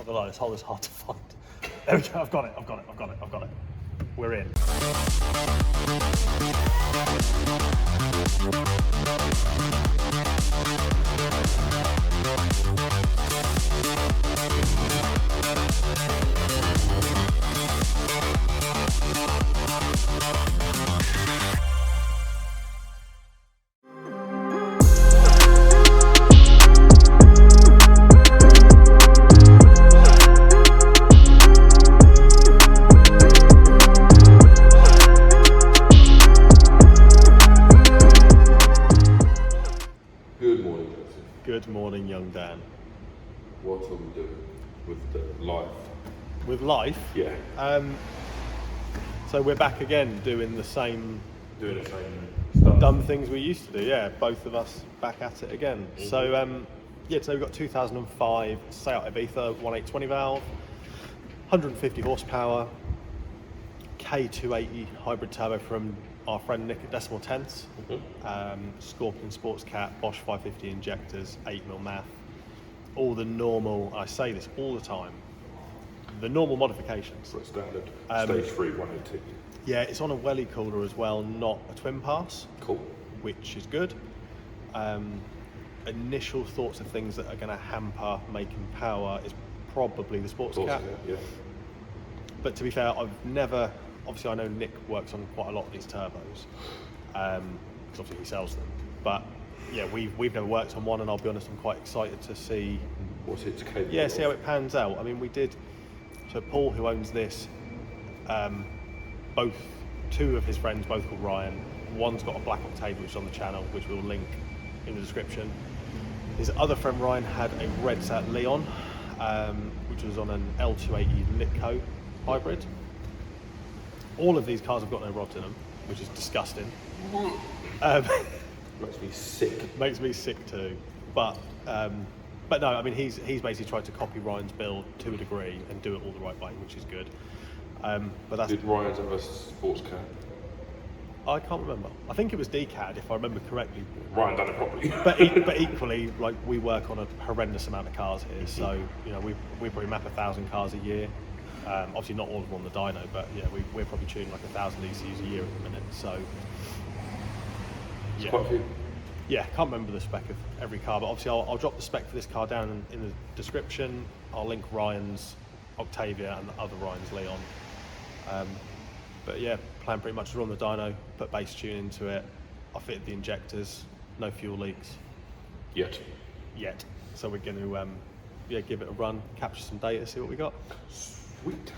Not gonna lie, this hole is hard to find. There we go, I've got it. We're in. Good morning, young Dan. What are we doing with the life? With life? Yeah. So we're back again doing the same Stuff. dumb things we used to do. Yeah, both of us back at it again. Mm-hmm. So so we've got 2005 Seat Ibiza 1.820 valve, 150 horsepower, K280 hybrid turbo from our friend Nick at Decimal Tenths, Scorpion Sports Cat, Bosch 550 injectors, 8mm math, all the normal, I say this all the time, the normal modifications. For a standard stage 3 180. Yeah, it's on a Welly cooler as well, not a twin pass. Cool. Which is good. Initial thoughts of things that are going to hamper making power is probably the Sports Cat. Yeah. But to be fair, I've never, obviously I know Nick works on quite a lot of these turbos, because obviously he sells them. But yeah, we've never worked on one, and I'll be honest, I'm quite excited to see what's it's capable Yeah, see of. how it pans out. I mean, we did, so Paul, who owns this, two of his friends, both called Ryan. One's got a black Octavia, which is on the channel, which we'll link in the description. His other friend Ryan had a red Seat Leon, which was on an L280 Litco hybrid. All of these cars have got no rods in them, which is disgusting. Makes me sick. Makes me sick too. But no, I mean he's basically tried to copy Ryan's build to a degree and do it all the right way, which is good. But that's, Did Ryan's have a Sports Cat? I can't remember. I think it was DCAD, if I remember correctly. Ryan done it properly. But equally, like, we work on a horrendous amount of cars here, so you know we probably map 1,000 cars a year. Obviously not all of them on the dyno, but yeah, we're probably tuning like 1,000 ECUs a year at the minute. So yeah, Quite a few. Yeah, can't remember the spec of every car, but obviously I'll drop the spec for this car down in the description. I'll link Ryan's Octavia and the other Ryan's Leon. But yeah, plan pretty much to run the dyno, put bass tune into it. I fitted the injectors, no fuel leaks Yet. So we're going to give it a run, capture some data, see what we got. Sweet.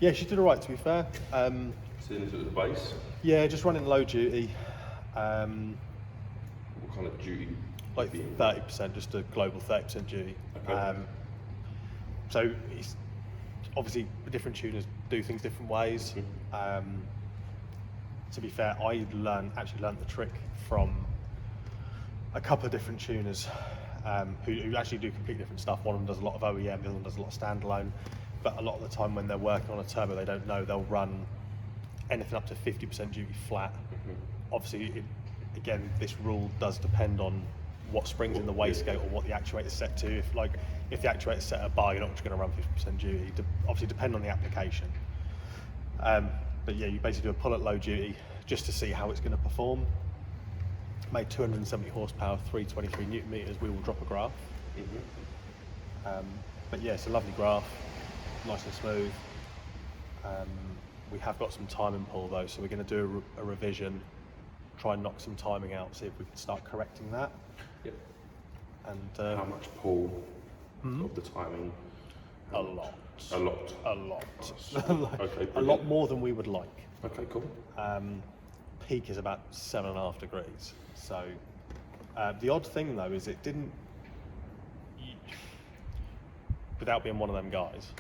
Yeah, she did all right, to be fair. Seeing as it was a base. Yeah, just running low duty. What kind of duty? Like 30%, just a global 30% duty. Okay. So it's obviously different tuners do things different ways. To be fair, I actually learned the trick from a couple of different tuners who actually do completely different stuff. One of them does a lot of OEM, the other one does a lot of standalone. but a lot of the time when they're working on a turbo, they don't know, they'll run anything up to 50% duty flat. Obviously, again, this rule does depend on what springs in the wastegate or what the actuator's set to. If the actuator's set at a bar, you're not just going to run 50% duty. Obviously, depend on the application. But yeah, you basically do a pull at low duty just to see how it's going to perform. Made 270 horsepower, 323 newton meters. We will drop a graph. But yeah, it's a lovely graph, nice and smooth. We have got some timing pull though, so we're going to do a revision, try and knock some timing out, see if we can start correcting that. Yep. And how much pull of the timing? A lot. A lot. A lot. Okay. A lot more than we would like. Okay, cool. Peak is about 7.5 degrees. So the odd thing though is it didn't, without being one of them guys,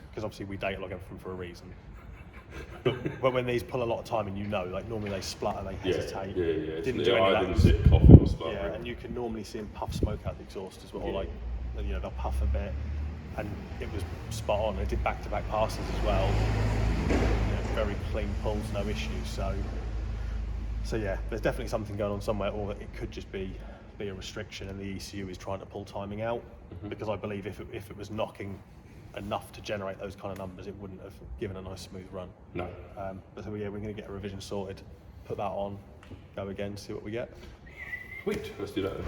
because obviously we data log everything for a reason. But when these pull a lot of time, and like normally they splutter, they hesitate. Yeah. Didn't do any of that. Didn't sit coughing or spluttering. Yeah, and you can normally see them puff smoke out the exhaust as well. Like, they'll puff a bit, and it was spot on. It did back-to-back passes as well. Very clean pulls, no issues. So yeah, there's definitely something going on somewhere, or it could just be a restriction, and the ECU is trying to pull timing out. Because I believe if it was knocking enough to generate those kind of numbers, it wouldn't have given a nice smooth run. No. But so yeah, we're going to get a revision sorted, put that on, go again, see what we get. Sweet, let's do that then.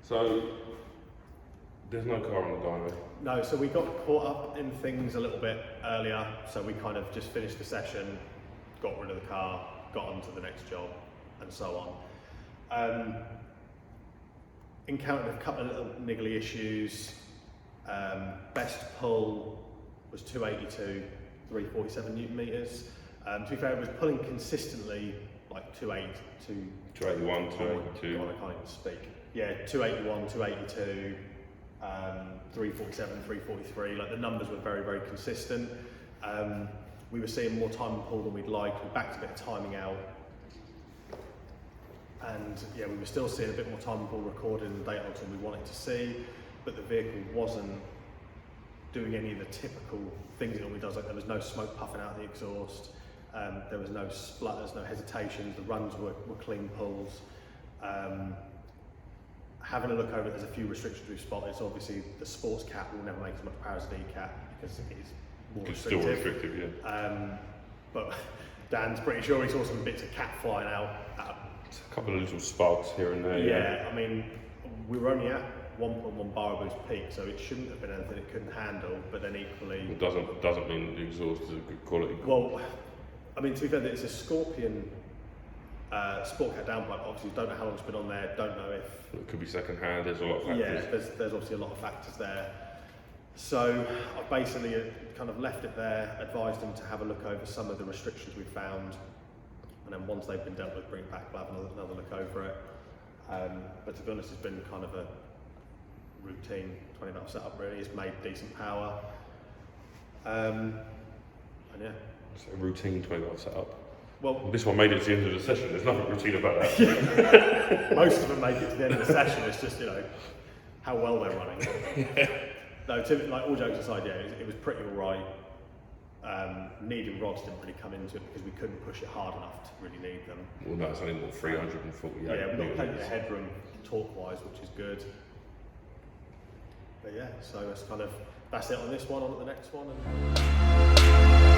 So, there's no car on the dyno? No, so we got caught up in things a little bit earlier, so we kind of just finished the session, got rid of the car, got on to the next job, and so on. Encountered a couple of little niggly issues. Best pull was 282, 347 newton meters. To be fair, it was pulling consistently like 282. 281, 282. God, I can't even speak. Yeah, 281, 282, 347, 343. Like the numbers were very, very consistent. We were seeing more time and pull than we'd like. We backed a bit of timing out. And yeah, we were still seeing a bit more time and pull recorded in the data logs than we wanted to see, but the vehicle wasn't doing any of the typical things it normally does. Like there was no smoke puffing out the exhaust, there was no splutters, no hesitations, the runs were clean pulls. Having a look over it, there's a few restrictions we've spotted. So obviously the sports cap will never make as much power as the D-cap because it is more restrictive. It's still restrictive, yeah. But Dan's pretty sure he saw some bits of cap flying out. A couple of little sparks here and there. Yeah, I mean, we were only at 1.1 bar boost peak, so it shouldn't have been anything it couldn't handle. But then equally, it doesn't mean that the exhaust is a good quality. Well, I mean, to be fair, it's a Scorpion Sport Cat downpipe. Obviously, don't know how long it's been on there. Don't know if it could be second hand. There's a lot of factors. Yeah, there's obviously a lot of factors there. So I basically kind of left it there, advised them to have a look over some of the restrictions we found, and then once they've been dealt with, bring it back, we'll have another look over it. But to be honest, it's been kind of a routine 20 valve setup really. It's made decent power. And yeah, It's a routine 20-volt setup. Well, This one made it to the end of the session. There's nothing routine about that. most of them make it to the end of the session. It's just, you know, how well they're running. No, like all jokes aside, yeah, it was pretty alright. Needing rods didn't really come into it because we couldn't push it hard enough to really need them. Well, no, it's only more 348. Yeah, we've got newtons. plenty of headroom torque-wise, which is good. But yeah, so it's kind of, that's it on this one, on to the next one. And